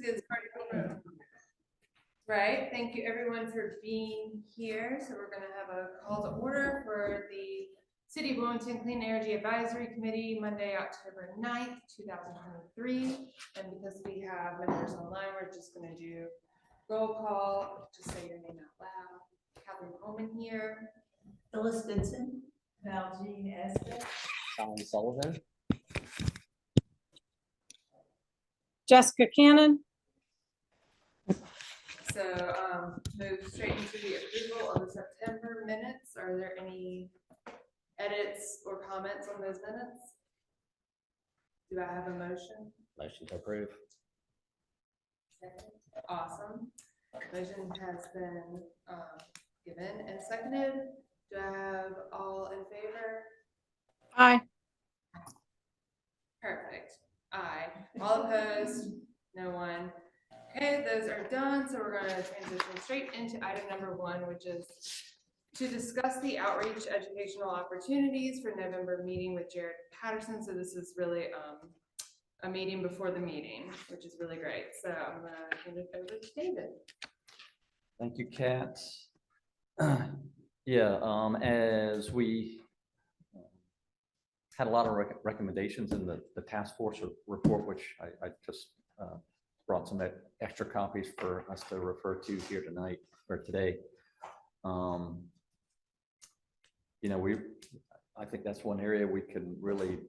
It's part of- Right, thank you everyone for being here. So we're gonna have a call to order for the City of Wilmington Clean Energy Advisory Committee, Monday, October 9th, 2023. And because we have members online, we're just gonna do roll call, just say your name out loud. Catherine Coleman here. Phyllis Vincent. Valjean Estes. Alan Sullivan. Jessica Cannon. So move straight into the approval of the September minutes. Are there any edits or comments on those minutes? Do I have a motion? Motion to approve. Second. Awesome. Motion has been given and seconded. Do I have all in favor? Aye. Perfect. Aye. All opposed? No one. Okay, those are done. So we're going to transition straight into item number 1, which is to discuss the outreach educational opportunities for November meeting with Jared Patterson. So this is really a meeting before the meeting, which is really great. So I'm going to hand it over to David. Thank you, Kat. Yeah, as we had a lot of recommendations in the task force report, which I just brought some extra copies for us to refer to here tonight or today. You know, I think that's one area we can really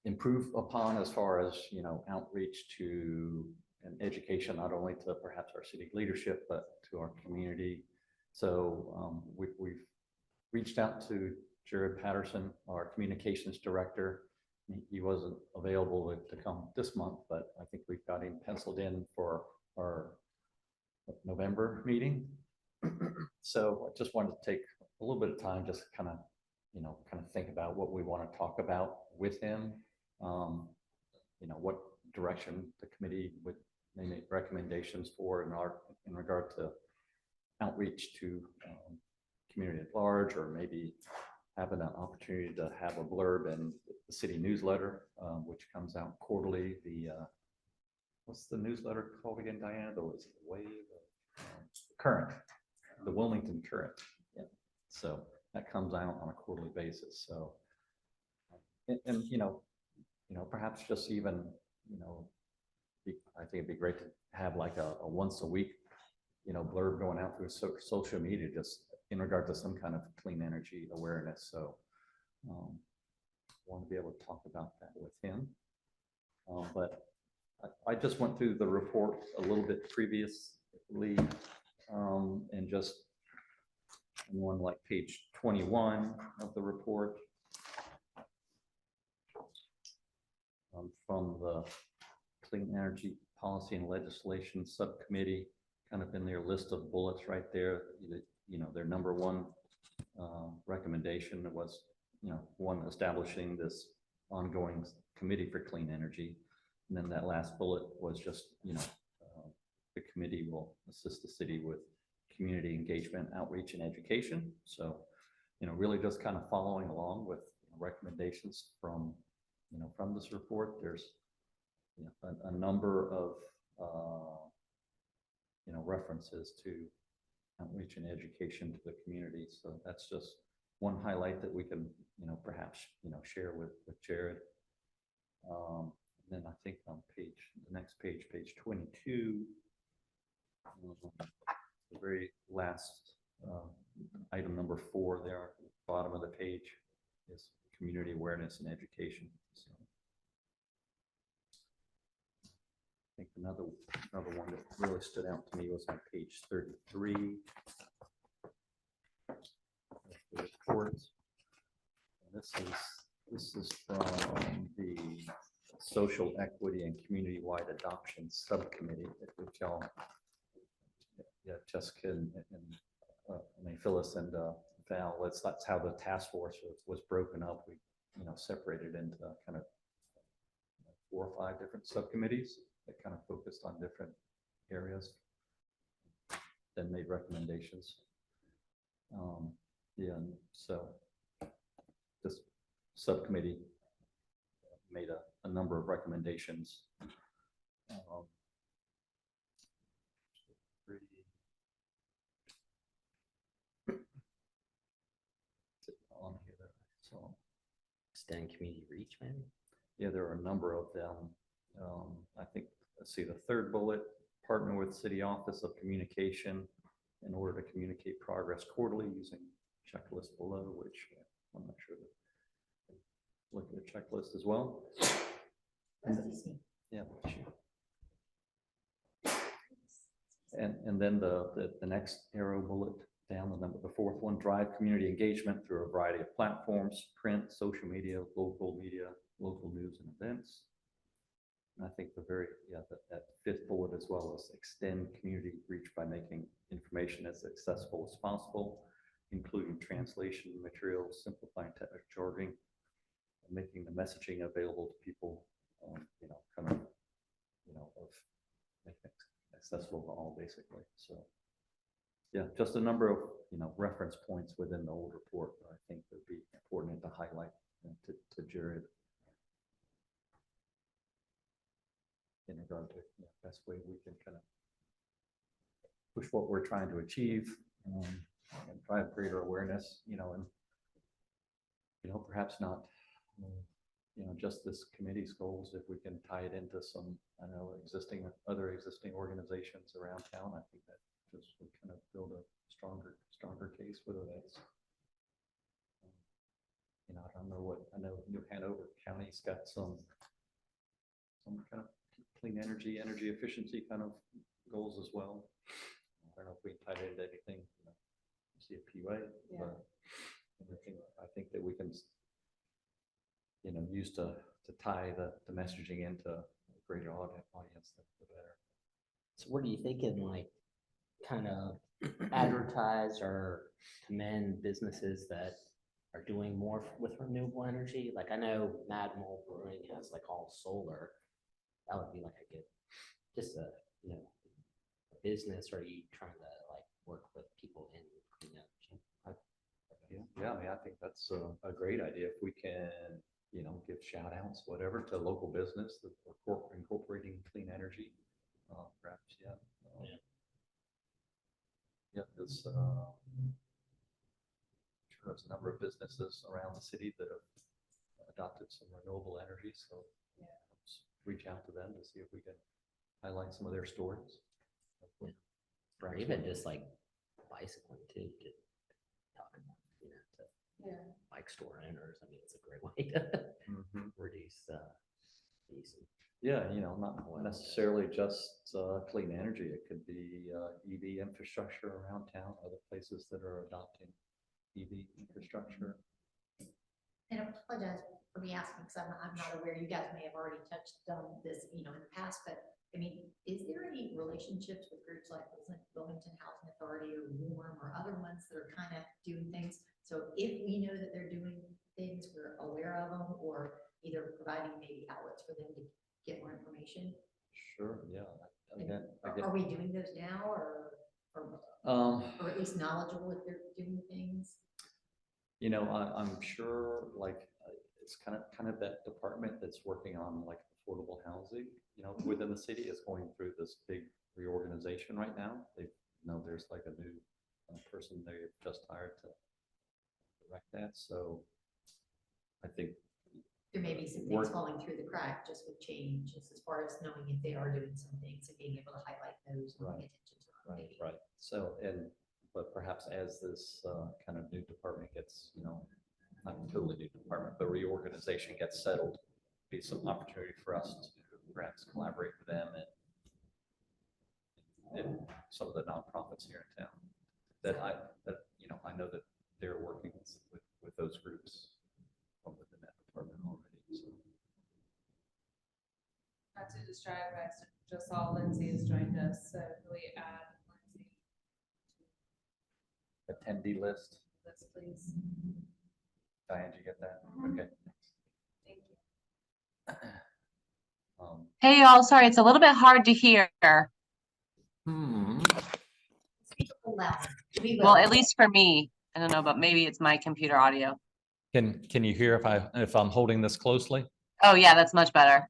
improve upon as far as, you know, outreach to and education, not only to perhaps our city leadership, but to our community. So we've reached out to Jared Patterson, our communications director. He wasn't available to come this month, but I think we've got him penciled in for our November meeting. So I just wanted to take a little bit of time, just kind of think about what we want to talk about with him. You know, what direction the committee would make recommendations for in regard to outreach to community at large, or maybe having an opportunity to have a blurb in the city newsletter, which comes out quarterly. The what's the newsletter called again, Diana? The Wave, Current, the Wilmington Current. Yeah. So that comes out on a quarterly basis. So, and you know, perhaps just even, you know, I think it'd be great to have like a once a week, you know, blurb going out through social media, just in regard to some kind of clean energy awareness. So I want to be able to talk about that with him. But I just went through the report a little bit previously, and just on like page 21 of the report, from the Clean Energy Policy and Legislation Subcommittee, kind of in their list of bullets right there. You know, their number one recommendation was, you know, one, establishing this ongoing committee for clean energy. And then that last bullet was just, you know, the committee will assist the city with community engagement, outreach, and education. So, you know, really just kind of following along with recommendations from, you know, from this report. There's, you know, a number of, you know, references to outreach and education to the community. So that's just one highlight that we can, you know, perhaps, you know, share with Jared. Then I think on the next page, page 22, the very last item number 4 there, at the bottom of the page, is community awareness and education. So I think another one that really stood out to me was on page 33. The report. This is from the Social Equity and Community-Wide Adoption Subcommittee, which y'all, yeah, Jessica and Phyllis and Val. That's how the task force was broken up. We, you know, separated into kind of 4 or 5 different subcommittees that kind of focused on different areas, then made recommendations. Yeah, and so this subcommittee made a number of recommendations. extend community reach, maybe? Yeah, there are a number of them. I think, let's see, the third bullet, partner with City Office of Communication in order to communicate progress quarterly using checklist below, which I'm not sure that. Look at the checklist as well. That's easy. Yeah. And then the next arrow bullet down, the fourth one, drive community engagement through a variety of platforms, print, social media, local news and events. And I think that fifth bullet as well is extend community reach by making information as accessible as possible, including translation materials, simplifying technical jargon, and making the messaging available to people, of making it accessible to all basically. So yeah, just a number of, reference points within the old report that I think would be important to highlight to Jared. In regard to the best way we can kind of push what we're trying to achieve, and drive greater awareness, and perhaps not, just this committee's goals. If we can tie it into some, other existing organizations around town, I think that just would kind of build a stronger case. Whether that's, I don't know I know New Hanover County's got some kind of clean energy efficiency kind of goals as well. I don't know if we tied it into anything, CFPUA, but I think that we can, use to tie the messaging into a greater audience, the better. So what are you thinking, like, kind of advertise or commend businesses that are doing more with renewable energy? Like, I know Mad Mole Brewing has like all solar. That would be like a good, just a business. Or are you trying to like work with people in clean energy? Yeah, I mean, I think that's a great idea. If we can, give shout outs, whatever, to local business that are incorporating clean energy, perhaps, there's there's a number of businesses around the city that have adopted some renewable energy. So let's reach out to them to see if we can highlight some of their stories. Or even just like bicycling too. You could talk about, to bike store owners. I mean, it's a great way to reduce use. Yeah, not necessarily just clean energy. It could be EV infrastructure around town, other places that are adopting EV infrastructure. And I apologize for me asking, because I'm not aware, you guys may have already touched on this, in the past, but I mean, is there any relationships with groups like Wilmington Housing Authority or WARM or other ones that are kind of doing things? So if we know that they're doing things, we're aware of them, or either providing maybe outlets for them to get more information? Sure, yeah. Are we doing those now, or at least knowledgeable if they're doing things? I'm sure, like, it's kind of that department that's working on like affordable housing, within the city is going through this big reorganization right now. They there's like a new person they've just hired to direct that. So I think There may be some things falling through the crack just with change, just as far as knowing if they are doing some things and being able to highlight those and pay attention to them. maybe. Right. So, but perhaps as this kind of new department gets, not totally new department, but reorganization gets settled, be some opportunity for us to perhaps collaborate with them and some of the nonprofits here in town that I know that they're working with those groups from within that department already. So. Not to distract, I just saw Lindsay has joined us, so really add Lindsay Attendee list. to this, please. Diane, did you get that? Okay. Thank you. Hey y'all, sorry, it's a little bit hard to hear. Speak a little louder. We Well, will. at least for me. I don't know, but maybe it's my computer audio. Can you hear if I'm holding this closely? Oh yeah, that's much better.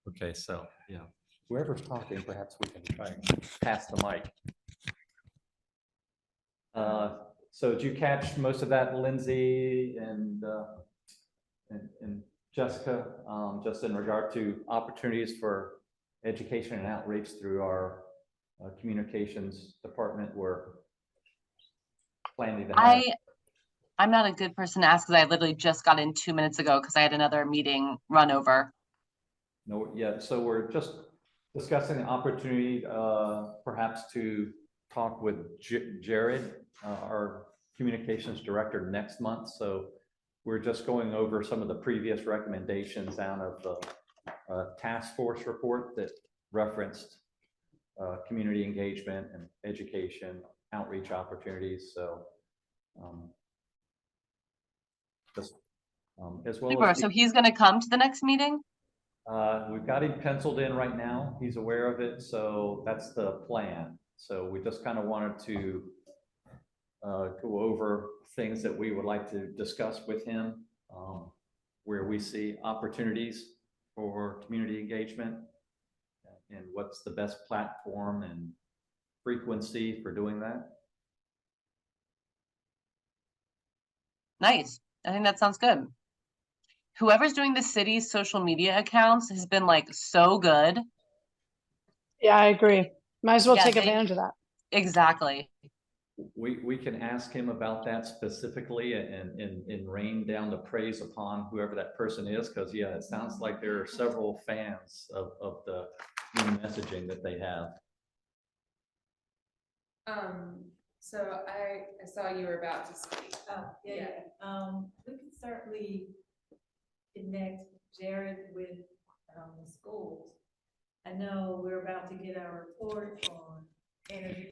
Okay, so yeah, whoever's talking, perhaps we can try and pass the mic. So did you catch most of that, Lindsay and And Jessica, just in regard to opportunities for education and outreach through our communications department, we're planning to have. I'm not a good person to ask because I literally just got in 2 minutes ago because I had another meeting run over. No, yeah, so we're just discussing the opportunity, perhaps to talk with Jared, our communications director, next month. So we're just going over some of the previous recommendations out of the task force report that referenced community engagement and education, outreach opportunities. So just as well Super. as So he's going to come to the next meeting? we've got him penciled in right now. He's aware of it, so that's the plan. So we just kind of wanted to go over things that we would like to discuss with him, where we see opportunities for community engagement and what's the best platform and frequency for doing that. Nice. I think that sounds good. Whoever's doing the city's social media accounts has been like so good. Yeah, I agree. Might as well Yeah, take they- advantage of that. Exactly. We can ask him about that specifically and rain down the praise upon whoever that person is, because yeah, it sounds like there are several fans of the new messaging that they have. So I saw you were about to speak. Yeah, we can certainly connect Jared with, the schools. I know we're about to get our report on energy.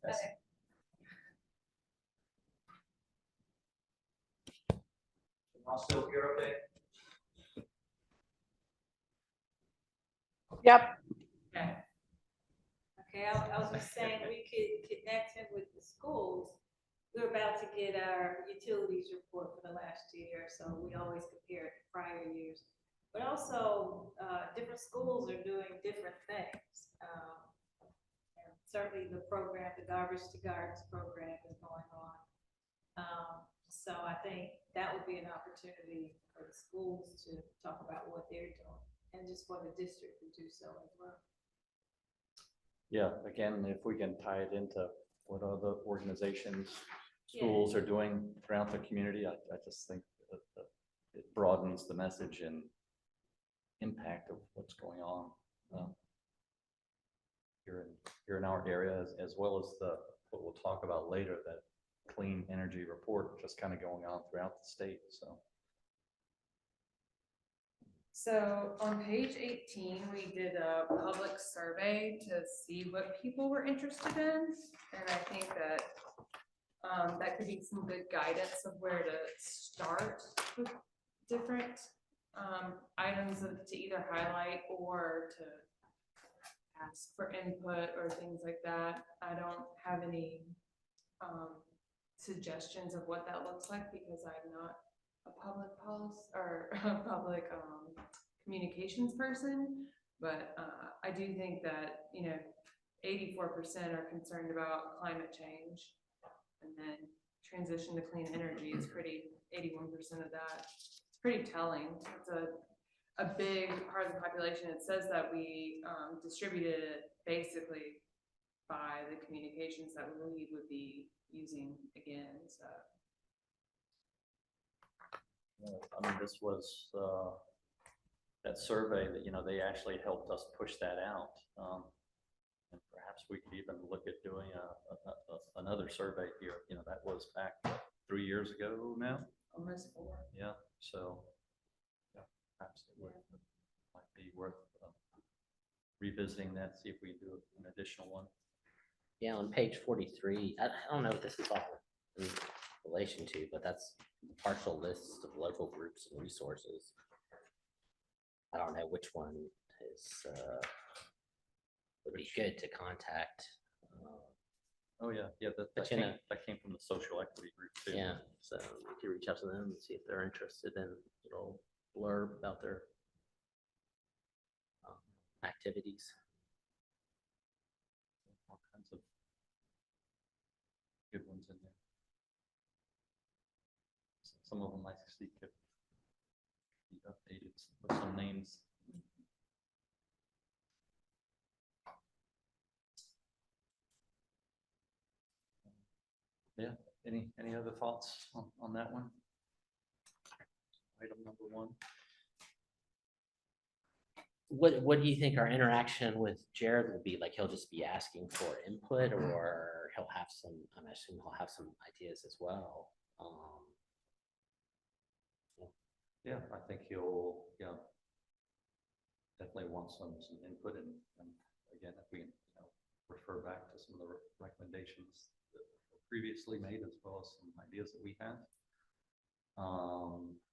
Okay. I'll still hear okay? Yep. Okay, I was just saying, we could connect him with the schools. We're about to get our utilities report for the last year, so we always compare it to prior years. But also, different schools are doing different things. And certainly the program, the Garbage to Gardens program is going on. So I think that would be an opportunity for the schools to talk about what they're doing, and just for the district to do so as well. Yeah, again, if we can tie it into what other organizations, Yeah. schools are doing throughout the community, I just think that it broadens the message and impact of what's going on here in our area, as well as what we'll talk about later, that clean energy report just kind of going on throughout the state. So on page 18, we did a public survey to see what people were interested in. And I think that that could be some good guidance of where to start with different items to either highlight or to ask for input or things like that. I don't have any suggestions of what that looks like because I'm not a public policy or a public communications person, but I do think that 84% are concerned about climate change, and then transition to clean energy is 81% of that. It's pretty telling. It's a big part of the population. It says that we distributed it basically by the communications that we would be using again. So I mean, this was that survey that, they actually helped us push that out. And perhaps we could even look at doing another survey here. That was back 3 years ago now. almost 4. Yeah, so yeah, perhaps it might be worth revisiting that, see if we can do an additional one. Yeah, on page 43, I don't know what this is all in relation to, but that's a partial list of local groups and resources. I don't know which one is would be good to contact Oh, yeah, But you know- that came from the social equity group too. Yeah, so you can reach out to them and see if they're interested in a little blurb about their activities. All kinds of good ones in there. Some of them I see could be updated with some names. Yeah, any other thoughts on that one? Item number one. What do you think our interaction with Jared will be like? He'll just be asking for input, or he'll have some, I'm assuming he'll have some ideas as well. Yeah, I think he'll, definitely want some input and again, if we, refer back to some of the recommendations that were previously made as well as some ideas that we had.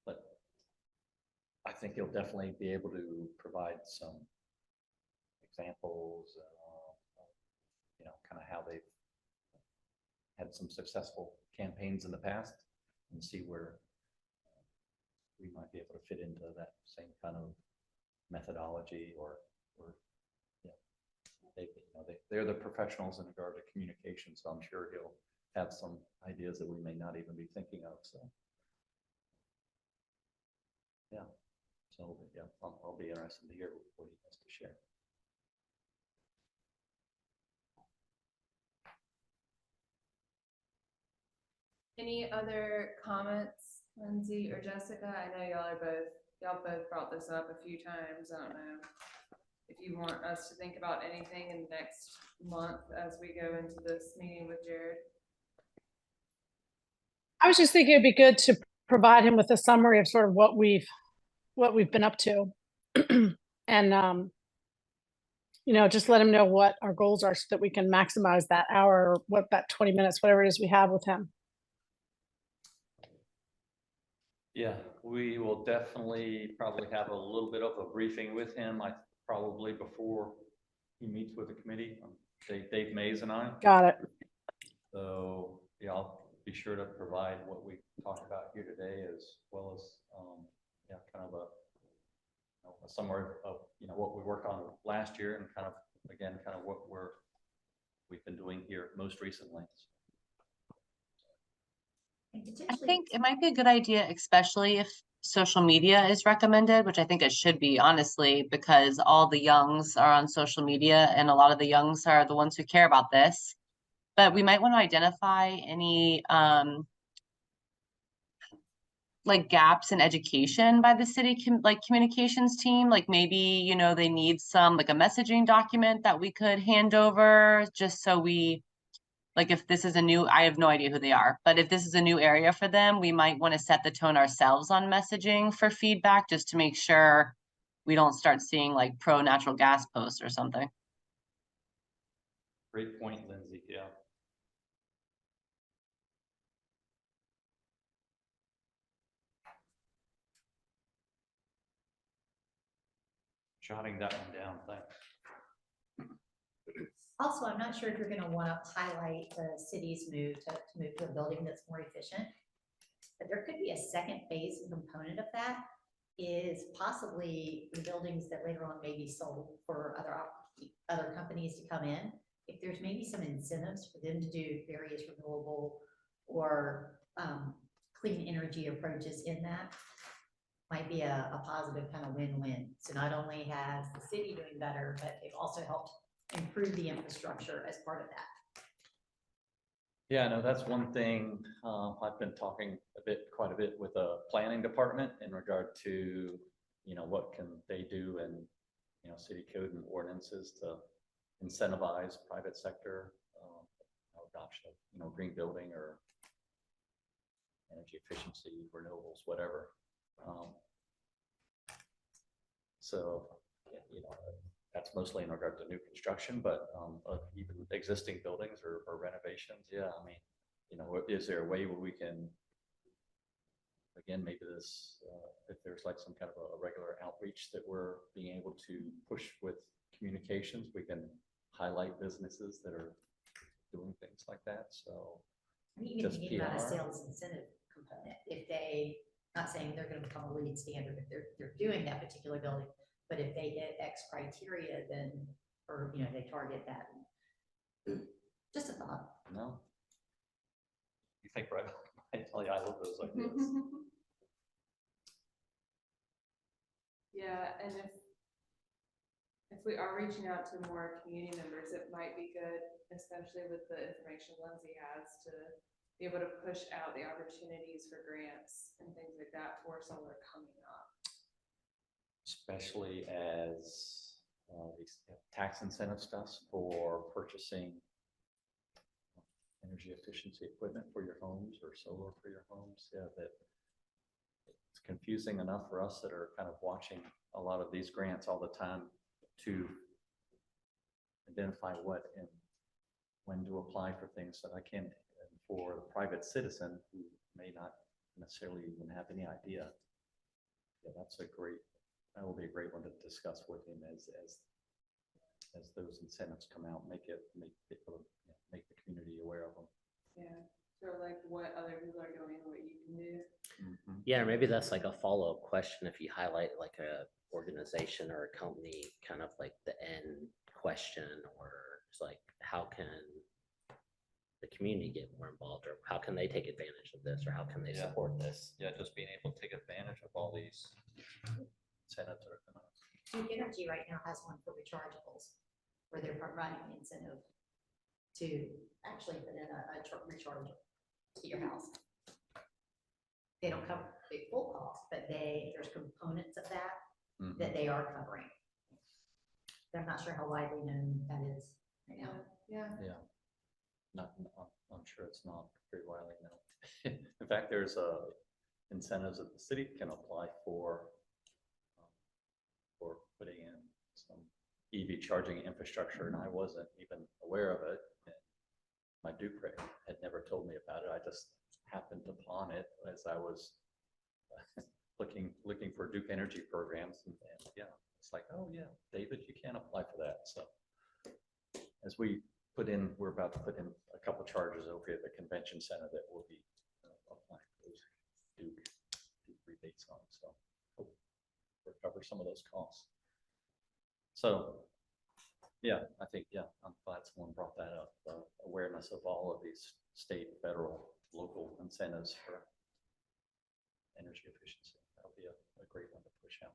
But I think he'll definitely be able to provide some examples, kind of how they've had some successful campaigns in the past and see where we might be able to fit into that same kind of methodology or they're the professionals in regard to communication, so I'm sure he'll have some ideas that we may not even be thinking of, so. Yeah, so yeah, I'll be interested to hear what he has to share. Any other comments, Lindsay or Jessica? I know y'all both brought this up a few times. I don't know if you want us to think about anything in the next month as we go into this meeting with Jared. I was just thinking it'd be good to provide him with a summary of sort of what we've been up to. And, just let him know what our goals are so that we can maximize that hour, or that 20 minutes, whatever it is we have with him. Yeah, we will definitely probably have a little bit of a briefing with him, probably before he meets with the committee, Dave Mays and I. Got it. So, yeah, I'll be sure to provide what we talked about here today, as well as, kind of a summary of, what we worked on last year and kind of what we've been doing here most recently. And I potentially, think it might be a good idea, especially if social media is recommended, which I think it should be, honestly, because all the youngs are on social media and a lot of the youngs are the ones who care about this. But we might want to identify any like gaps in education by the city communications team. Like maybe, they need some like a messaging document that we could hand over just so we, like if this is I have no idea who they are, but if this is a new area for them, we might want to set the tone ourselves on messaging for feedback, just to make sure we don't start seeing like pro natural gas posts or something. Great point, Lindsay, yeah. Jotting that one down, thanks. also, I'm not sure if you're gonna wanna highlight the city's move to move to a building that's more efficient. But there could be a second phase component of that, is possibly the buildings that later on may be sold for other companies to come in. If there's maybe some incentives for them to do various renewable or clean energy approaches in that, might be a positive kind of win-win. So not only has the city doing better, but they've also helped improve the infrastructure as part of that. Yeah, no, that's one thing. I've been talking quite a bit with the planning department in regard to, what can they do and, city code and ordinances to incentivize private sector adoption of, green building or energy efficiency, renewables, whatever. So, that's mostly in regard to new construction, but even existing buildings or renovations. Yeah, I mean, is there a way where we can, again, maybe this, if there's like some kind of a regular outreach that we're being able to push with communications, we can highlight businesses that are doing things like that, so. And even Just thinking about a PR. sales incentive component, if they, not saying they're gonna become a lead standard if they're doing that particular building, but if they hit X criteria, then, or, you know, they target that. Just a thought. No. You think, right? I tell you, I love those ideas. Yeah, and if we are reaching out to more community members, it might be good, especially with the information Lindsay has, to be able to push out the opportunities for grants and things like that for solar coming up. Especially as these tax incentive stuff for purchasing energy efficiency equipment for your homes or solar for your homes. Yeah, that it's confusing enough for us that are kind of watching a lot of these grants all the time to identify what and when to apply for things that I can't, and for the private citizen who may not necessarily even have any idea. Yeah, that will be a great one to discuss with him as those incentives come out, make people, make the community aware of them. Yeah, so like what other people are doing, what you can do. Yeah, or maybe that's like a follow-up question if you highlight like a organization or a company, kind of like the end question, or it's like, how can the community get more involved, or how can they take advantage of this, or how can they Yeah. support this? Yeah, just being able to take advantage of all these incentives that are coming up. Duke Energy right now has one for rechargeables, where they're providing the incentive to actually put in a recharger to your house. They don't cover the full cost, but there's components of that that they are covering. I'm not sure how widely known that is right now. Yeah, I'm sure it's not very widely known. In fact, there's incentives that the city can apply for putting in some EV charging infrastructure, and I wasn't even aware of it. And my Duke had never told me about it. I just happened upon it as I was looking for Duke Energy programs, and yeah, it's like, oh yeah, David, you can apply for that. So as we're about to put in a couple charges over here at the convention center that will be applying for those Duke rebates on. So hope we'll recover some of those costs. So yeah, I think, I'm glad someone brought that up, awareness of all of these state, federal, local incentives for energy efficiency. That'll be a great one to push out.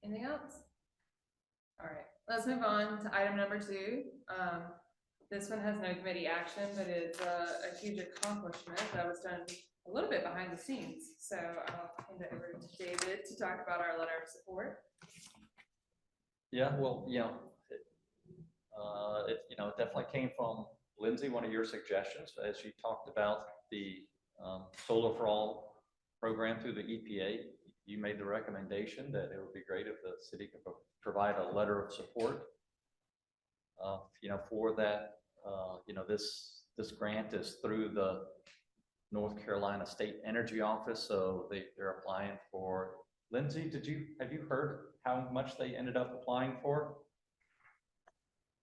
anything else? All right, let's move on to item number 2. This one has no committee action, but it's a huge accomplishment that was done a little bit behind the scenes. So I'll hand it over to David to talk about our letter of support. Yeah, well, it definitely came from Lindsay, one of your suggestions, as you talked about the Solar for All program through the EPA. You made the recommendation that it would be great if the city could provide a letter of support, for that. This grant is through the North Carolina State Energy Office, so they're applying for. Lindsay, have you heard how much they ended up applying for?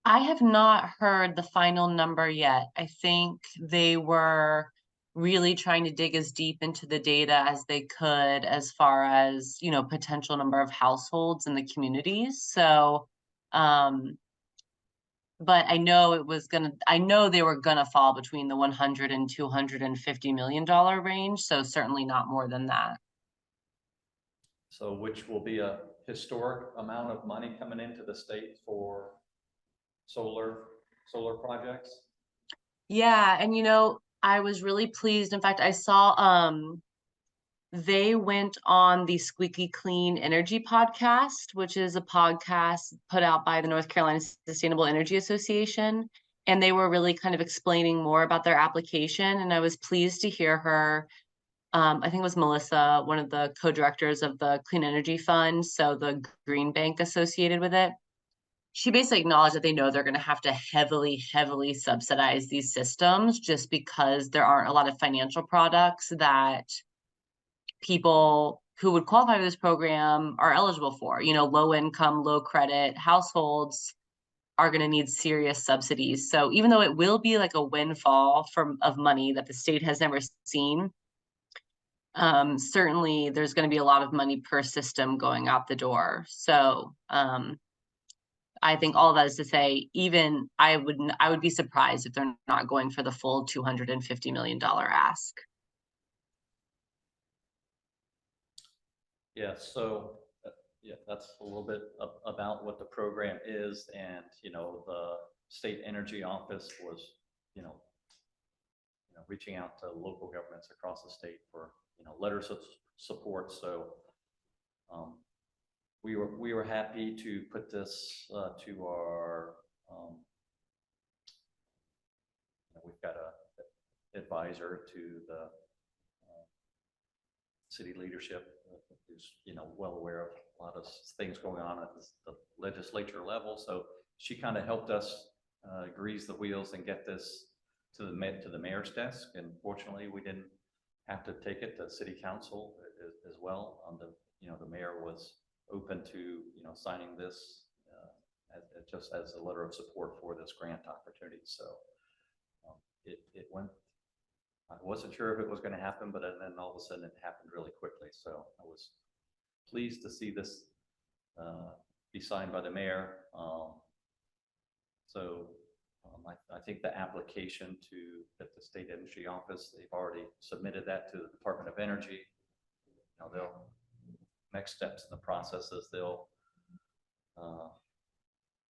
I have not heard the final number yet. I think they were really trying to dig as deep into the data as they could as far as, potential number of households in the communities. So, but I know they were gonna fall between the 100 and $250 million range. So certainly not more than that. So which will be a historic amount of money coming into the state for solar projects. Yeah, and I was really pleased. In fact, I saw they went on the Squeaky Clean Energy podcast, which is a podcast put out by the North Carolina Sustainable Energy Association, and they were really kind of explaining more about their application, and I was pleased to hear her. I think it was Melissa, one of the co-directors of the Clean Energy Fund, so the Green Bank associated with it. She basically acknowledged that they know they're going to have to heavily, heavily subsidize these systems just because there aren't a lot of financial products that people who would qualify for this program are eligible for, low income, low credit households. are gonna need serious subsidies. So even though it will be like a windfall of money that the state has never seen, certainly there's gonna be a lot of money per system going out the door. So, I think all that is to say, even I would be surprised if they're not going for the full $250 million ask. Yeah, so, yeah, that's a little bit about what the program is, and, you know, the state energy office was, you know, reaching out to local governments across the state for, you know, letters of support, so, we were happy to put this, to our, we've got a advisor to the, city leadership, who's, you know, well aware of a lot of things going on at the legislature level. So she kind of helped us grease the wheels and get this to the mayor's desk. And fortunately, we didn't have to take it to city council as well. The mayor was open to, you know, signing this just as a letter of support for this grant opportunity. So it went. I wasn't sure if it was going to happen, but then all of a sudden it happened really quickly. So I was pleased to see this be signed by the mayor. I think the application at the state energy office, they've already submitted that to the Department of Energy. You know, next steps in the process is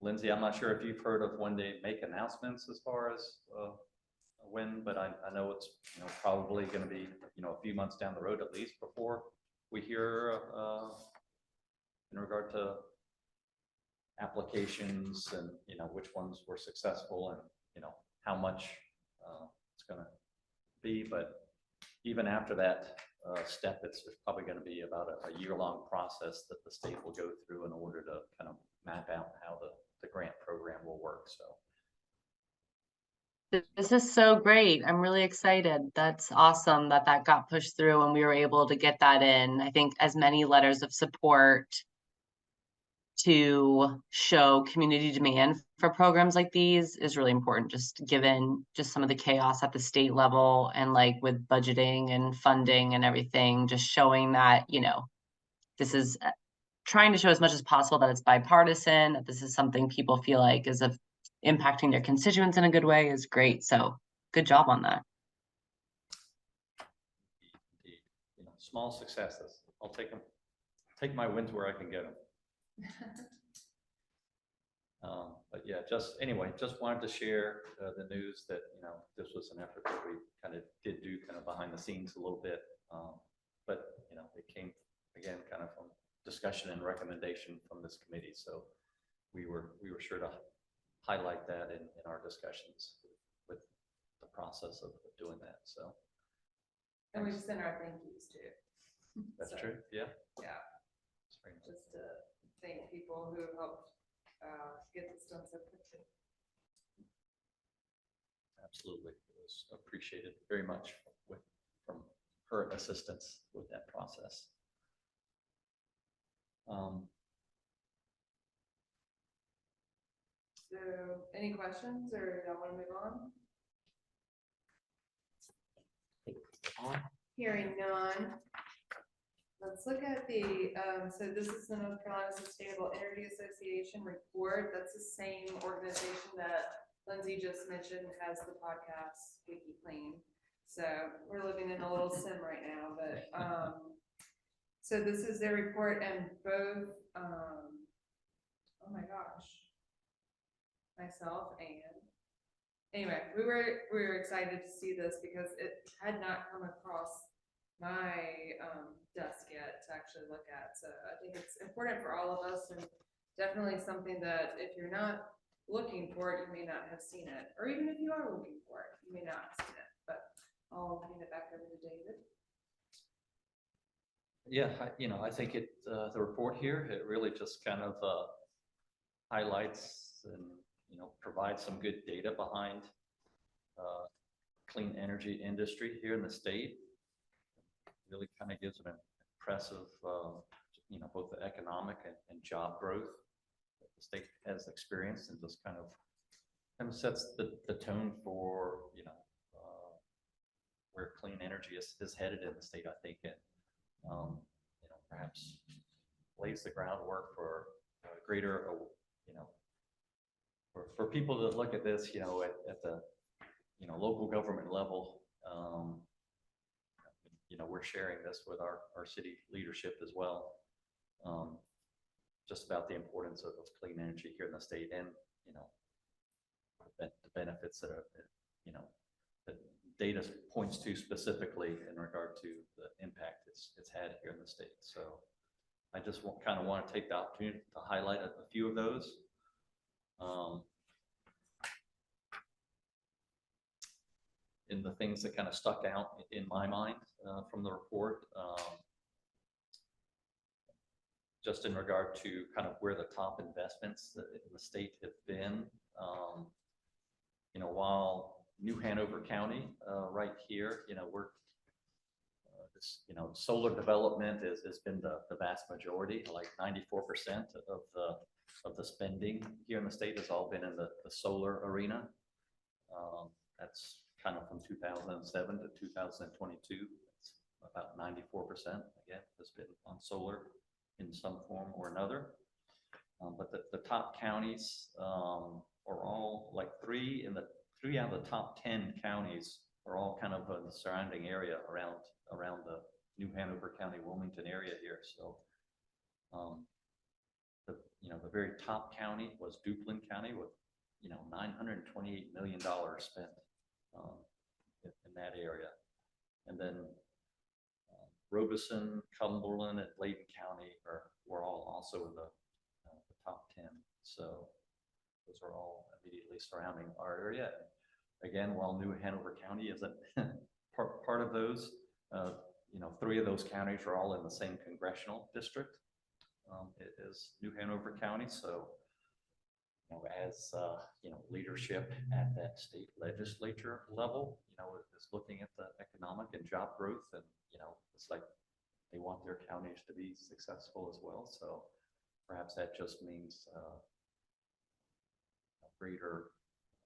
Lindsay, I'm not sure if you've heard of when they make announcements as far as when, but I know it's, you know, probably going to be, you know, a few months down the road at least before we hear in regard to applications and, you know, which ones were successful and, you know, how much it's going to be. But even after that step, it's probably going to be about a year-long process that the state will go through in order to kind of map out how the grant program will work. So. This is so great. I'm really excited. That's awesome that got pushed through and we were able to get that in. I think as many letters of support to show community demand for programs like these is really important, just given just some of the chaos at the state level and like with budgeting and funding and everything, just showing that, you know, this is trying to show as much as possible that it's bipartisan, that this is something people feel like is impacting their constituents in a good way is great. So good job on that. Indeed. You know, small successes. I'll take them. Take my wins where I can get them. But yeah, just wanted to share the news that, you know, this was an effort that we kind of did do kind of behind the scenes a little bit. But, you know, it came again kind of from discussion and recommendation from this committee. So we were sure to highlight that in our discussions with the process of doing that. So. And we send our thank yous too. That's So, true. Yeah. Yeah. Just to thank people who helped get this done so quickly. Absolutely. It was appreciated very much from her assistance with that process. So any questions or y'all want to move on? Hearing none. Let's look at the, so this is the North Carolina Sustainable Energy Association report. That's the same organization that Lindsay just mentioned has the podcast Wiki-Clean. So we're living in a little sim right now, but so this is their report and both, oh my gosh, myself and anyway, we were excited to see this because it had not come across my desk yet to actually look at. So I think it's important for all of us and definitely something that if you're not looking for it, you may not have seen it. Or even if you are looking for it, you may not have seen it. But I'll hand it back over to David. Yeah, I think the report here, it really just kind of highlights and, you know, provides some good data behind clean energy industry here in the state. Really kind of gives an impressive, you know, both the economic and job growth the state has experienced, and just kind of sets the tone for, where clean energy is headed in the state, I think, and, perhaps lays the groundwork for greater, for people to look at this, at the, local government level. We're sharing this with our city leadership as well. Just about the importance of clean energy here in the state, and, the benefits that are, that data points to specifically in regard to the impact it's had here in the state. So I just kind of want to take the opportunity to highlight a few of those. And the things that kind of stuck out in my mind from the report, just in regard to kind of where the top investments in the state have been. While New Hanover County, right here, we're this, solar development has been the vast majority, like 94% of the spending here in the state has all been in the solar arena. That's kind of from 2007 to 2022. It's about 94% again has been on solar in some form or another. But the top counties are all like three out of the top 10 counties are all kind of in the surrounding area around the New Hanover County, Wilmington area here. So, the very top county was Duplin County with, $928 million spent in that area. And then Robeson, Cumberland, and Layton County were all also in the top 10. So those are all immediately surrounding our area. Again, while New Hanover County isn't part of those, three of those counties are all in the same congressional district. It is New Hanover County. So, as leadership at that state legislature level, is looking at the economic and job growth, and it's like they want their counties to be successful as well. So perhaps that just means greater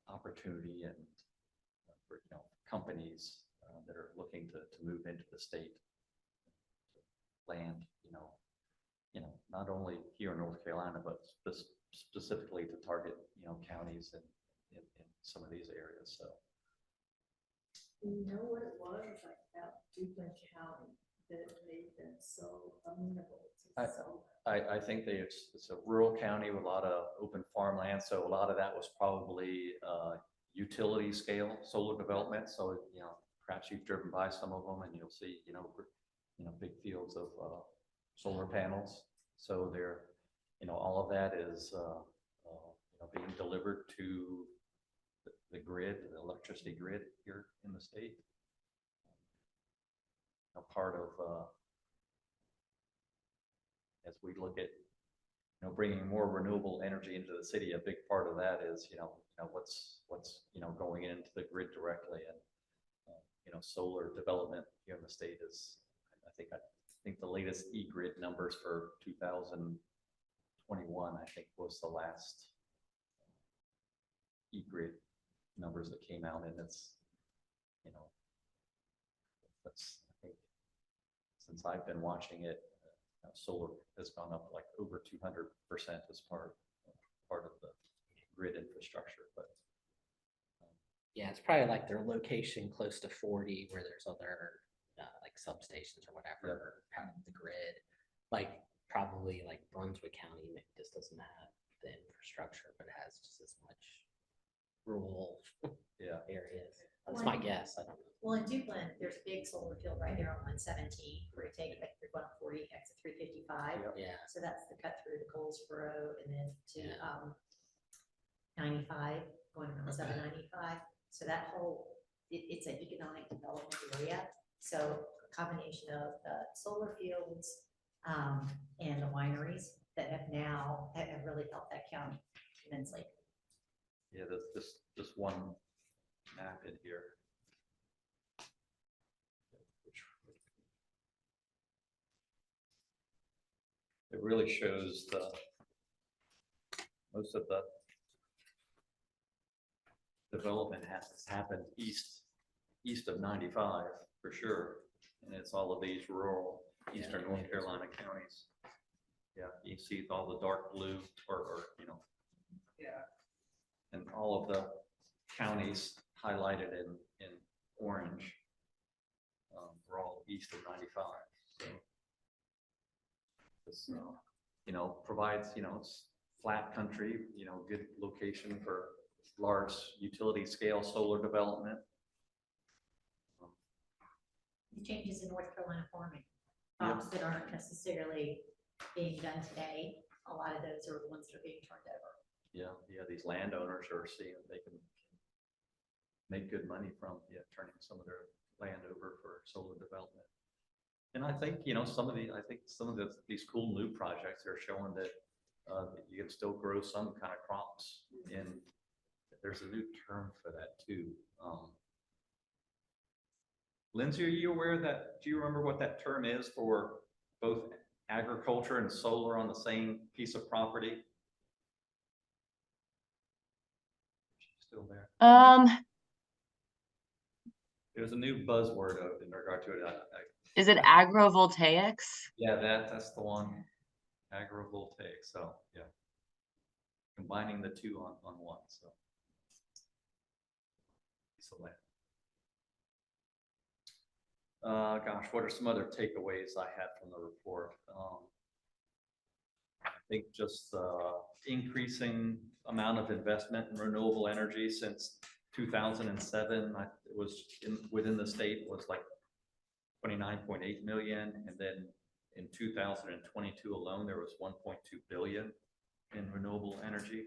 opportunity and for companies that are looking to move into the state, land, not only here in North Carolina, but specifically to target counties in some of these areas. So You know what it was like about Duplin County that made them so amenable to solar? I think it's a rural county with a lot of open farmland, so a lot of that was probably utility scale solar development. So perhaps you've driven by some of them and you'll see big fields of solar panels. So they're all of that is being delivered to the grid, the electricity grid here in the state. Part of as we look at bringing more renewable energy into the city, a big part of that is what's going into the grid directly, and solar development here in the state is I think the latest eGrid numbers for 2021 I think was the last eGrid numbers that came out, and it's that's I think since I've been watching it, solar has gone up like over 200% as part of the grid infrastructure. But yeah, it's probably like their location close to 40 where there's other like substations or whatever kind of the grid. Like probably like Brunswick County just doesn't have the infrastructure, but it has just as much rural areas. That's my guess. I don't know. Well, in Duplin, there's a big solar field right there on 117 where you take like 140, exit 355. Yeah. So that's the cut through to Goldsboro and then to 95, going around 795. So that whole, it's an economic development area. So a combination of the solar fields and the wineries that have really helped that county immensely. yeah, there's this one map in here. It really shows most of the development has happened east of 95 for sure. And it's all of these rural eastern North Carolina counties. Yeah, you see all the dark blue or you know. Yeah. And all of the counties highlighted in orange. We're all east of 95. So this, you know, provides, you know, it's flat country, you know, good location for large utility scale solar development. The changes in North Carolina farming, Yeah. crops that aren't necessarily being done today, a lot of those are the ones that are being turned over. Yeah, these landowners are seeing they can make good money from, turning some of their land over for solar development. And I think, you know, these cool new projects are showing that that you can still grow some kind of crops in, there's a new term for that too. Lindsay, are you aware that, do you remember what that term is for both agriculture and solar on the same piece of property? Still there? There's a new buzzword in regard to it. Is it agrovoltaics? Yeah, that's the one, agrivoltaic, so, yeah. Combining the two on one, so. Gosh, what are some other takeaways I had from the report? I think just increasing amount of investment in renewable energy since 2007. It was within the state was like 29.8 million, and then in 2022 alone there was 1.2 billion in renewable energy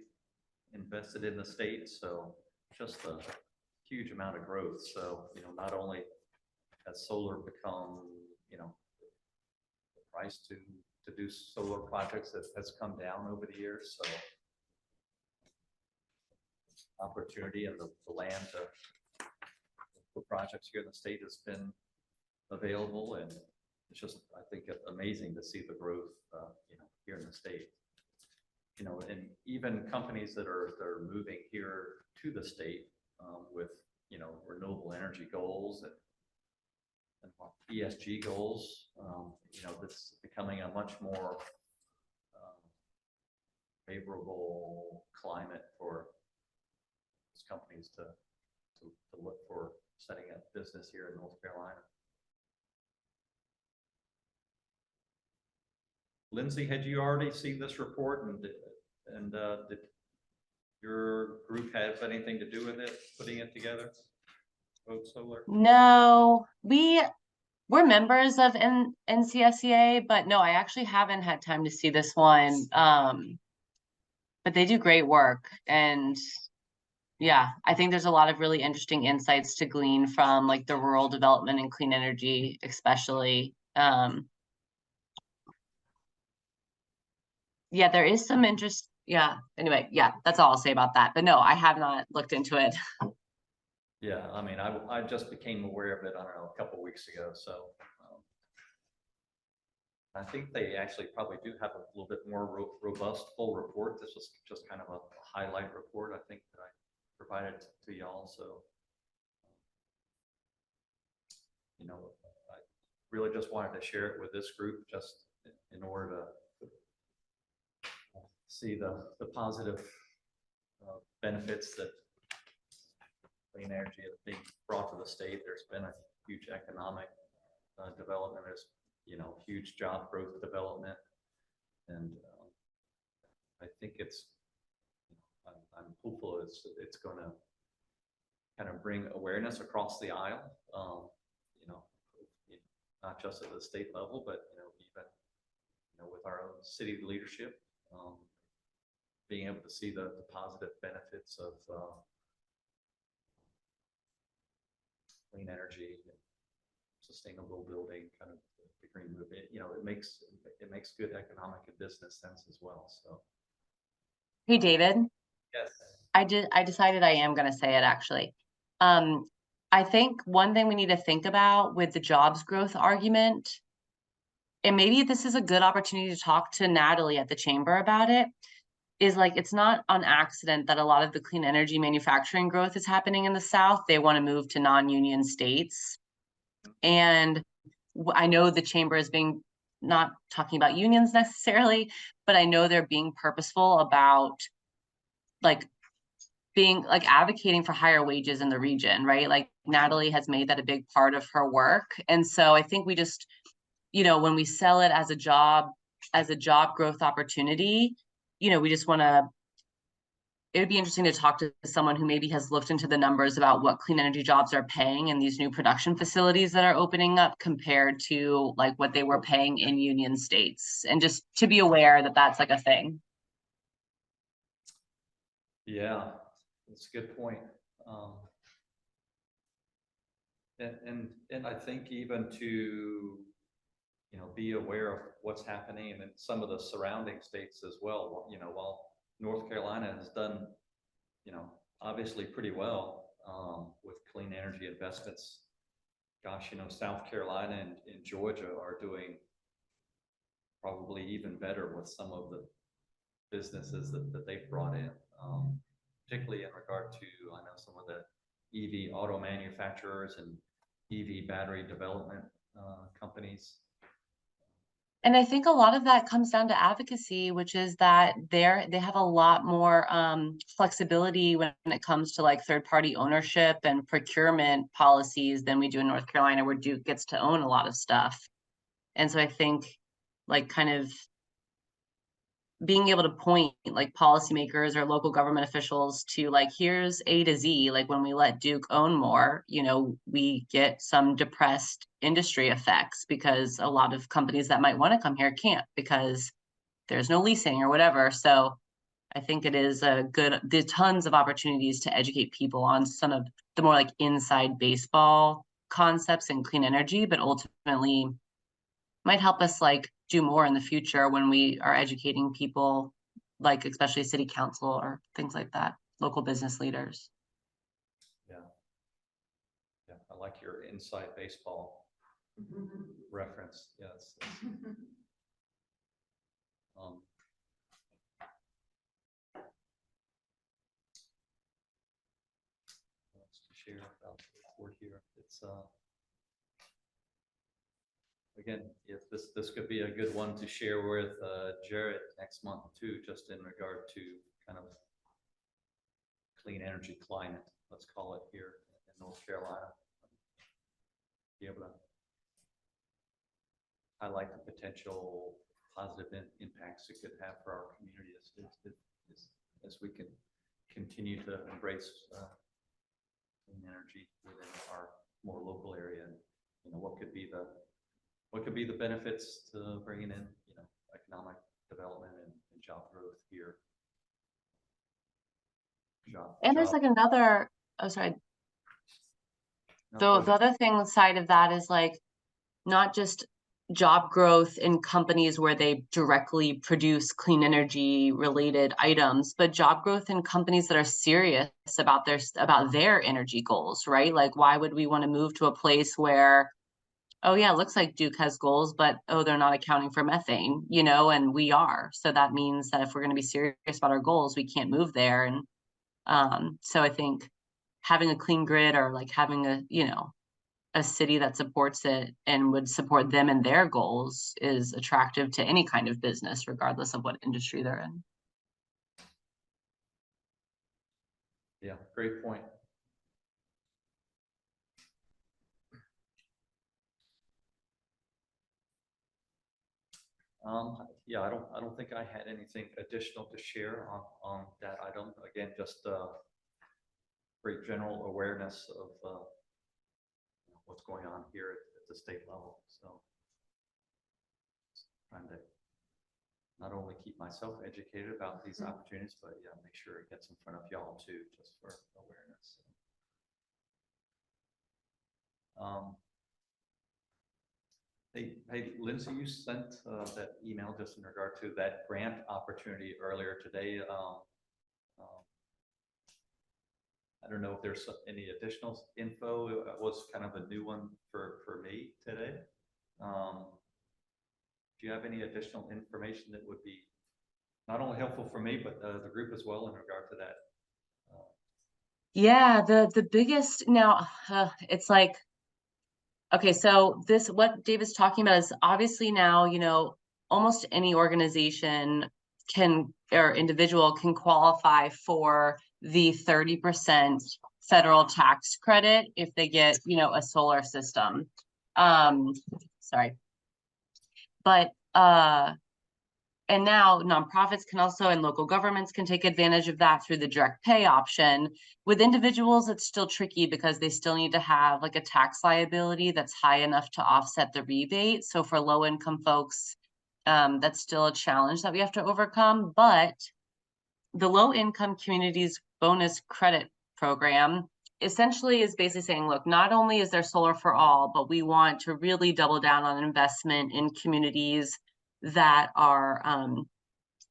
invested in the state. So just a huge amount of growth. So, you know, not only has solar become, you know, the price to do solar projects has come down over the years. So opportunity and the land for projects here in the state has been available, and it's just, I think, amazing to see the growth, you know, here in the state. You know, and even companies that are moving here to the state with, you know, renewable energy goals and ESG goals, you know, that's becoming a much more favorable climate for these companies to look for setting up business here in North Carolina. Lindsay, had you already seen this report, and did your group have anything to do with it, putting it together? Vote Solar? No, we're members of NCSEA, but no, I actually haven't had time to see this one. But they do great work, and yeah, I think there's a lot of really interesting insights to glean from like the rural development and clean energy, especially. Yeah, there is some interest. Yeah, anyway, yeah, that's all I'll say about that. But no, I have not looked into it. Yeah, I mean, I just became aware of it, I don't know, a couple weeks ago. So I think they actually probably do have a little bit more robust full report. This was just kind of a highlight report, I think, that I provided to y'all. So, you know, I really just wanted to share it with this group just in order to see the positive benefits that clean energy has been brought to the state. There's been a huge economic development. There's, you know, huge job growth development, and I think it's, I'm hopeful it's going to kind of bring awareness across the aisle. You know, not just at the state level, but you know, even, you know, with our own city leadership, being able to see the positive benefits of clean energy, sustainable building, kind of the green movement. You know, it makes good economic and business sense as well. So, Hey, David. yes, I decided I am going to say it actually. I think one thing we need to think about with the jobs growth argument, and maybe this is a good opportunity to talk to Natalie at the chamber about it. is like, it's not on accident that a lot of the clean energy manufacturing growth is happening in the South. They want to move to non-union states. And I know the chamber is being, not talking about unions necessarily, but I know they're being purposeful about like being like advocating for higher wages in the region, right? Like Natalie has made that a big part of her work. And so I think we just, when we sell it as a job growth opportunity, we just want to, it would be interesting to talk to someone who maybe has looked into the numbers about what clean energy jobs are paying in these new production facilities that are opening up compared to like what they were paying in union states, and just to be aware that that's like a thing. Yeah, that's a good point. And I think even to, be aware of what's happening in some of the surrounding states as well. While North Carolina has done, obviously pretty well with clean energy investments. Gosh, South Carolina and Georgia are doing probably even better with some of the businesses that they've brought in, particularly in regard to, I know some of the EV auto manufacturers and EV battery development companies. And I think a lot of that comes down to advocacy, which is that they have a lot more flexibility when it comes to like third-party ownership and procurement policies than we do in North Carolina, where Duke gets to own a lot of stuff. And so I think like kind of being able to point like policymakers or local government officials to like, here's A to Z, like when we let Duke own more, we get some depressed industry effects because a lot of companies that might want to come here can't because there's no leasing or whatever. So I think it is there's tons of opportunities to educate people on some of the more like inside baseball concepts in clean energy, but ultimately might help us like do more in the future when we are educating people, like especially city council or things like that, local business leaders. Yeah, I like your inside baseball reference. Yes. Wants to share about the report here. It's again, if this could be a good one to share with Jared next month too, just in regard to kind of clean energy climate, let's call it here in North Carolina. Be able to highlight the potential positive impacts it could have for our community as we can continue to embrace clean energy within our more local area, and what could be the benefits to bringing in economic development and job growth here. And there's like another, oh sorry, No, the other thing side of that is like not just job growth in companies where they directly produce clean energy related items, but job growth in companies that are serious about their energy goals, right? Like why would we want to move to a place where, oh yeah, it looks like Duke has goals, but oh, they're not accounting for methane, and we are. So that means that if we're going to be serious about our goals, we can't move there. And so I think having a clean grid or like having a city that supports it and would support them and their goals is attractive to any kind of business, regardless of what industry they're in. Yeah, great point. Yeah, I don't think I had anything additional to share on that item. Again, just great general awareness of what's going on here at the state level. So trying to not only keep myself educated about these opportunities, but yeah, make sure it gets in front of y'all too, just for awareness. Hey, Lindsay, you sent that email just in regard to that grant opportunity earlier today. I don't know if there's any additional info. It was kind of a new one for me today. Do you have any additional information that would be not only helpful for me, but the group as well in regard to that. Yeah, the biggest now, it's like, okay, so this, what David's talking about is obviously now, you know, almost any organization can, or individual can qualify for the 30% federal tax credit if they get, you know, a solar system. Sorry. But, and now nonprofits can also, and local governments can take advantage of that through the direct pay option. With individuals, it's still tricky because they still need to have like a tax liability that's high enough to offset the rebate. So for low income folks, that's still a challenge that we have to overcome. But the low income communities bonus credit program essentially is basically saying, look, not only is there solar for all, but we want to really double down on investment in communities that are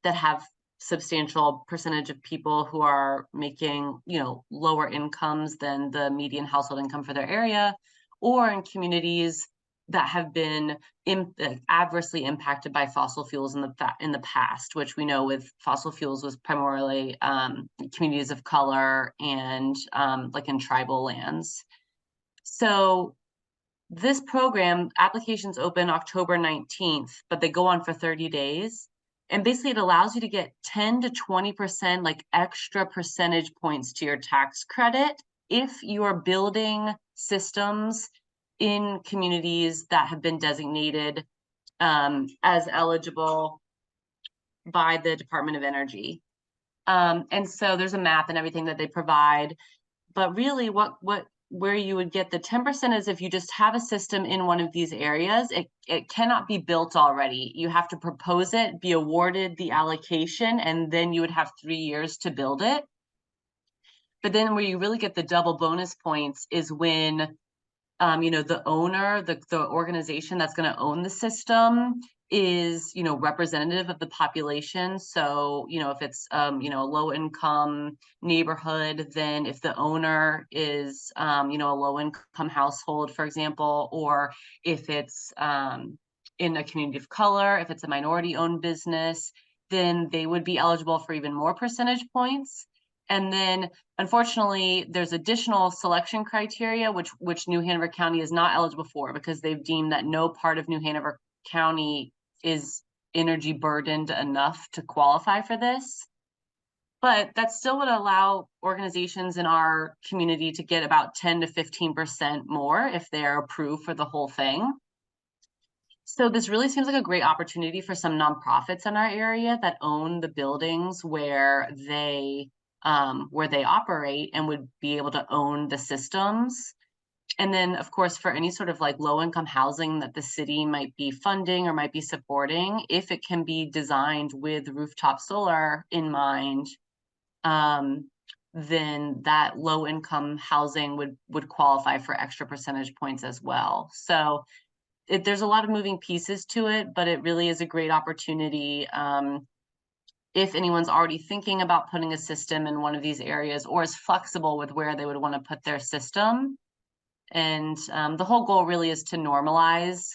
that have substantial percentage of people who are making, you know, lower incomes than the median household income for their area, or in communities that have been adversely impacted by fossil fuels in the past, which we know with fossil fuels was primarily communities of color and like in tribal lands. So this program, applications open October 19th, but they go on for 30 days. And basically it allows you to get 10 to 20% like extra percentage points to your tax credit if you are building systems in communities that have been designated as eligible by the Department of Energy. And so there's a map and everything that they provide. But really where you would get the 10% is if you just have a system in one of these areas, it cannot be built already. You have to propose it, be awarded the allocation, and then you would have 3 years to build it. But then where you really get the double bonus points is when, you know, the owner, the organization that's going to own the system is, you know, representative of the population. So, you know, if it's, you know, a low income neighborhood, then if the owner is, you know, a low income household, for example, or if it's in a community of color, if it's a minority owned business, then they would be eligible for even more percentage points. And then unfortunately, there's additional selection criteria, which New Hanover County is not eligible for because they've deemed that no part of New Hanover County is energy burdened enough to qualify for this. But that still would allow organizations in our community to get about 10 to 15% more if they're approved for the whole thing. So this really seems like a great opportunity for some nonprofits in our area that own the buildings where they operate and would be able to own the systems. And then, of course, for any sort of like low income housing that the city might be funding or might be supporting, if it can be designed with rooftop solar in mind, then that low income housing would qualify for extra percentage points as well. So there's a lot of moving pieces to it, but it really is a great opportunity. If anyone's already thinking about putting a system in one of these areas or is flexible with where they would want to put their system. And the whole goal really is to normalize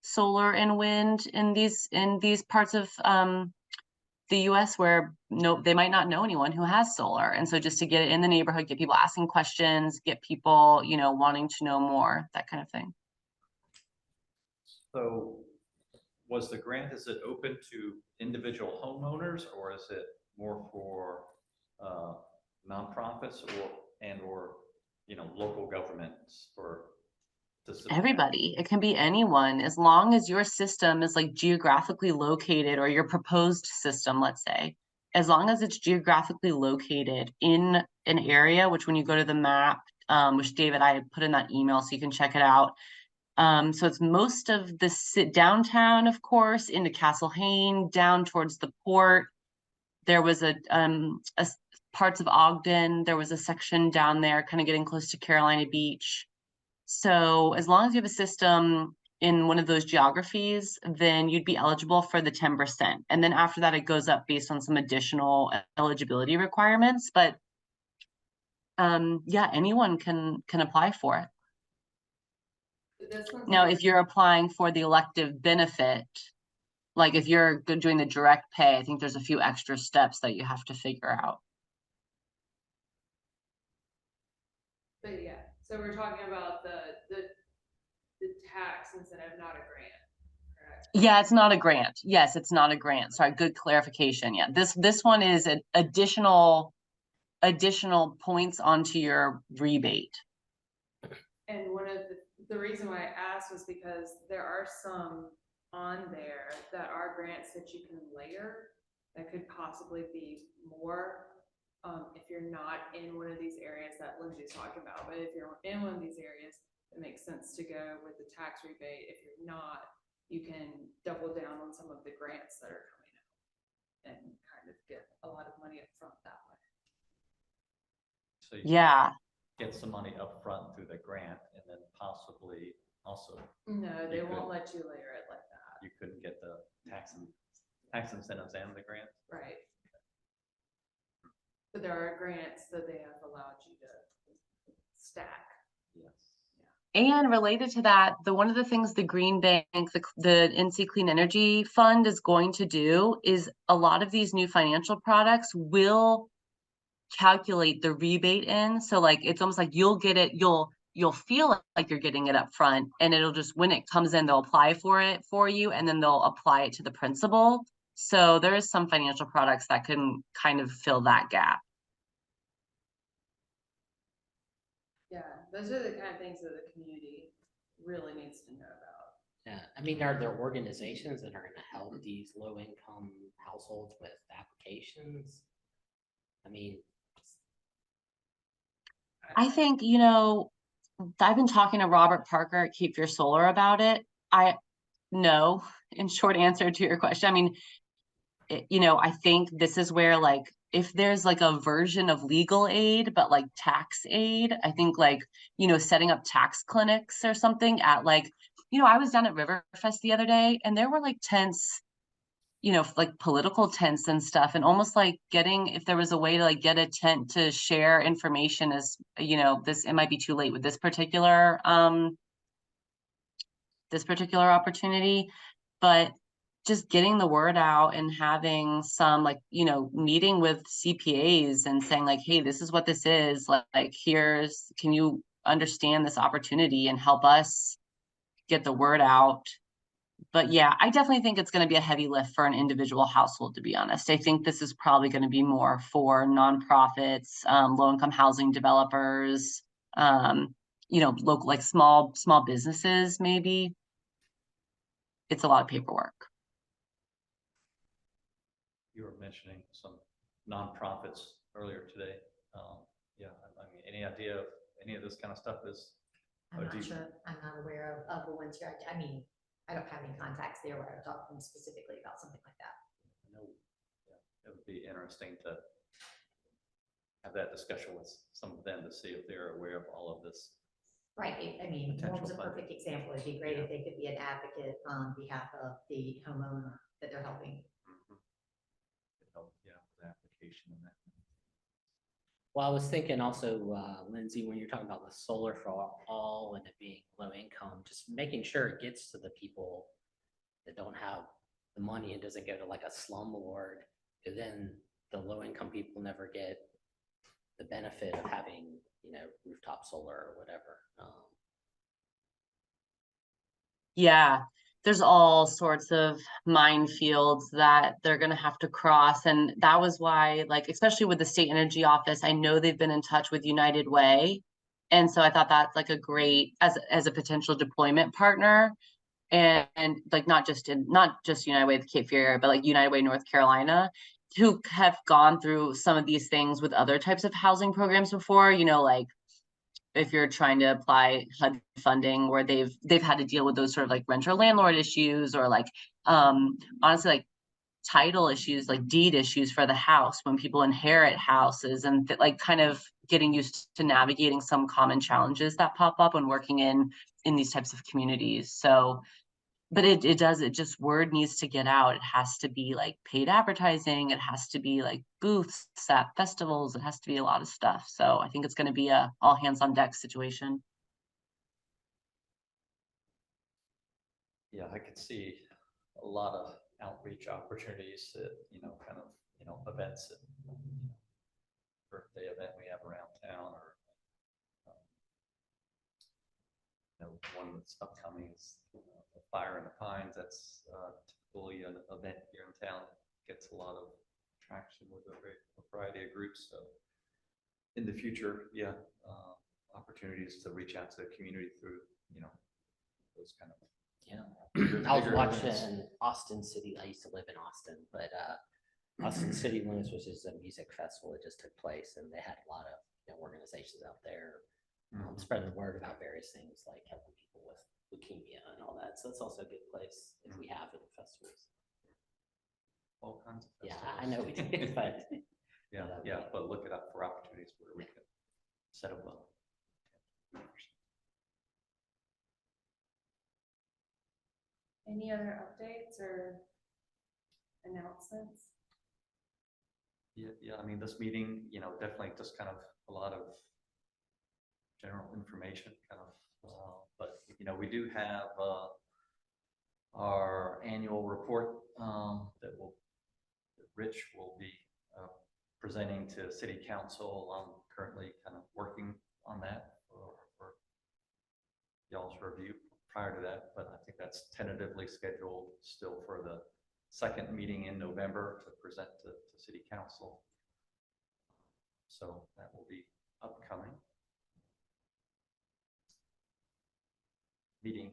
solar and wind in these parts of the US where they might not know anyone who has solar. And so just to get it in the neighborhood, get people asking questions, get people, you know, wanting to know more, that kind of thing. So was the grant, is it open to individual homeowners or is it more for nonprofits or you know, local governments Everybody, it can be anyone, as long as your system is like geographically located, or your proposed system, let's say, as long as it's geographically located in an area, which when you go to the map, which David, I put in that email so you can check it out. So it's most of the downtown, of course, into Castle Hayne, down towards the port. There was a parts of Ogden. There was a section down there, kind of getting close to Carolina Beach. So as long as you have a system in one of those geographies, then you'd be eligible for the 10%. And then after that, it goes up based on some additional eligibility requirements. But yeah, anyone can apply for it. Now, if you're applying for the elective benefit, Like if you're doing the direct pay, I think there's a few extra steps that you have to figure out. But yeah, so we're talking about the tax incentive, not a grant, correct? Yeah, it's not a grant. Yes, it's not a grant. Sorry, good clarification. Yeah, this one is an additional points onto your rebate. And one of the reason why I asked was because there are some on there that are grants that you can layer that could possibly be more. If you're not in one of these areas that Lindsay's talking about, but if you're in one of these areas, it makes sense to go with the tax rebate. If you're not, you can double down on some of the grants that are coming out and kind of get a lot of money up front that way. So you Yeah. get some money up front through the grant and then possibly also No, they You won't could- let you layer it like that. you couldn't get the tax incentives and the grant. Right. But there are grants that they have allowed you to stack. Yes. And related to that, one of the things the Green Bank, the NC Clean Energy Fund is going to do is a lot of these new financial products will calculate the rebate in. So like, it's almost like you'll get it, you'll feel like you're getting it up front, and it'll just, when it comes in, they'll apply for it for you, and then they'll apply it to the principal. So there is some financial products that can kind of fill that gap. Yeah, those are the kind of things that the community really needs to know about. Yeah, I mean, are there organizations that are gonna help these low-income households with applications? I mean, I think, I've been talking to Robert Parker at Keep Your Solar about it. No, in short answer to your question, I mean, I think this is where like, if there's like a version of legal aid, but like tax aid, I think like, setting up tax clinics or something at like, I was down at Riverfest the other day and there were like tents, like political tents and stuff, and almost like if there was a way to like get a tent to share information as, it might be too late with this particular opportunity, but just getting the word out and having some like, meeting with CPAs and saying like, hey, this is what this is, like can you understand this opportunity and help us get the word out? But yeah, I definitely think it's going to be a heavy lift for an individual household, to be honest. I think this is probably going to be more for nonprofits, low-income housing developers, local, like small businesses, maybe. It's a lot of paperwork. You were mentioning some nonprofits earlier today. Yeah, I mean, any idea of any of this kind of stuff is? I'm Oh, not do you- sure, I'm not aware of the ones here. I mean, I don't have any contacts there where I would talk to them specifically about something like that. No. Yeah, it would be interesting to have that discussion with some of them to see if they're aware of all of this. Right, I mean, Potential Norm's a funding. perfect example. It'd be great Yeah. if they could be an advocate on behalf of the homeowner that they're helping. Could help, yeah, with the application and that. well, I was thinking also, Lindsay, when you're talking about the solar for all and it being low income, just making sure it gets to the people that don't have the money and doesn't go to like a slumlord, because then the low income people never get the benefit of having, rooftop solar or whatever. Yeah, there's all sorts of minefields that they're gonna have to cross, and that was why, like, especially with the state energy office, I know they've been in touch with United Way. And so I thought that's like a great, as a potential deployment partner. And like, not just United Way, the Cape Fear area, but like United Way, North Carolina, who have gone through some of these things with other types of housing programs before, like, if you're trying to apply HUD funding, where they've had to deal with those sort of like renter landlord issues, or like, honestly, like title issues, like deed issues for the house when people inherit houses, and like kind of getting used to navigating some common challenges that pop up when working in these types of communities. So, but it just, word needs to get out. It has to be like paid advertising. It has to be like booths at festivals. It has to be a lot of stuff. So I think it's going to be a all hands on deck situation. Yeah, I could see a lot of outreach opportunities that, kind of, events and birthday event we have around town, or one that's upcoming is the Fire in the Pines. That's typically an event here in town. Gets a lot of traction with a variety of groups. So in the future, opportunities to reach out to the community through, those kind of. Yeah. bigger- I was bigger watching events. Austin City. I used to live in Austin, but Austin City Limits, which is a music festival that just took place, and they had a lot of organizations out there spreading the word about various things like helping people with leukemia and all that. So it's also a good place if we have it at festivals. All kinds of. Yeah, festivals. I know we did, but Yeah, but look it up for opportunities where we can set up a. Any other updates or announcements? Yeah, I mean, this meeting, definitely just kind of a lot of general information, kind of, but, we do have, our annual report, that Rich will be, presenting to city council. I'm currently kind of working on that for y'all's review prior to that, but I think that's tentatively scheduled still for the second meeting in November to present to city council. So that will be upcoming. Meeting,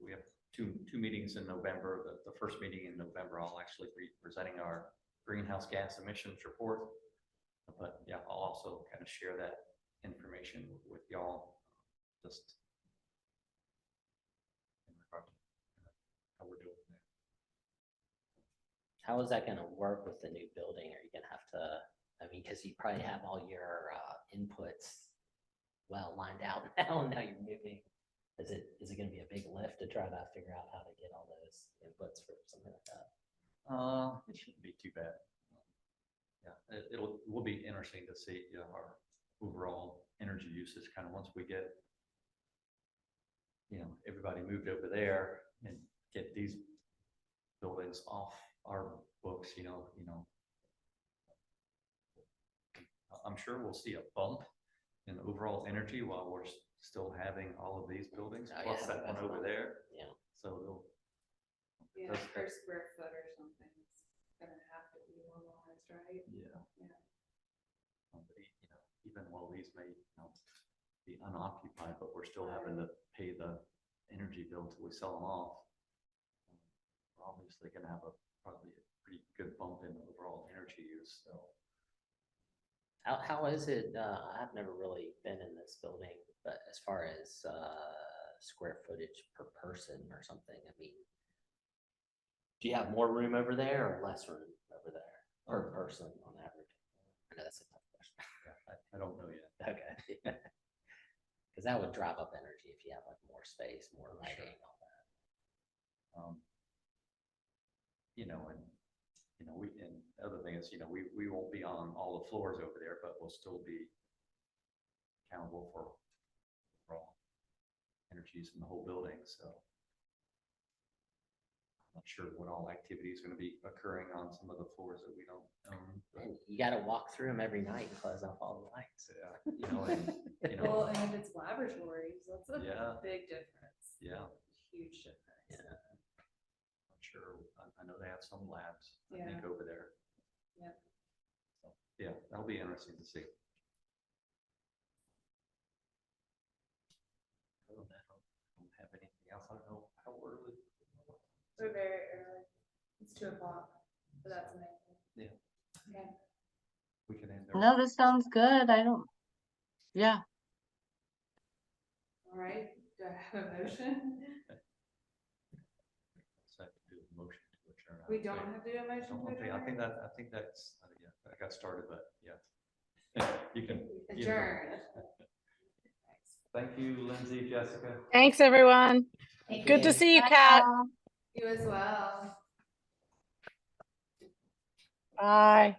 we have two meetings in November. The first meeting in November, I'll actually be presenting our greenhouse gas emissions report. But yeah, I'll also kind of share that information with y'all, just in regard to how we're doing there. how is that going to work with the new building? Are you going to have to, I mean, because you probably have all your inputs well lined out now, and now you're moving. Is it going to be a big lift to try to figure out how to get all those inputs for something like that? It shouldn't be too bad. Yeah, it will be interesting to see our overall energy usage kind of once we get, everybody moved over there and get these buildings off our books, I'm sure we'll see a bump in overall energy while we're still having all of these buildings, Oh, plus yeah, that one over definitely. there. Yeah. So they'll. Yeah, That's- per square foot or something, it's gonna have to be normalized, right? Yeah. Yeah. But, even while these may, be unoccupied, but we're still having to pay the energy bill till we sell them off. We're obviously gonna have probably a pretty good bump in overall energy use, so. How is it? I've never really been in this building, but as far as square footage per person or something, I mean, do you have more room over there or less room over there per person on average? I know that's a tough question. Yeah, I don't know yet. Okay. Because that would drive up energy if you have like more space, more lighting, all that. And the other thing is, we won't be on all the floors over there, but we'll still be accountable for overall energies in the whole building, so. I'm not sure what all activity is going to be occurring on some of the floors that we don't own. But, And you got to walk through them every night and close off all the lights. Well, and if it's laboratories, that's a Yeah. big difference, Yeah, huge difference. Yeah. I'm sure. I know they have some labs, I Yeah. think, over there. Yeah. So, yeah, that'll be interesting to see. Other than that, I don't have anything else. I don't know how early. We're very early, it's 2:00, so that's amazing. Yeah. Okay. We can end there. No, this sounds good. Yeah. All right, do I have a motion? So I have to do a motion to adjourn. We don't have to do a motion to I think adjourn? I think that's, yeah, I got started, but yeah. You can. Adjourn. Thank you, Lindsay, Jessica. Thanks, everyone. Thank Good to you. see you, Kat. You as well. Bye.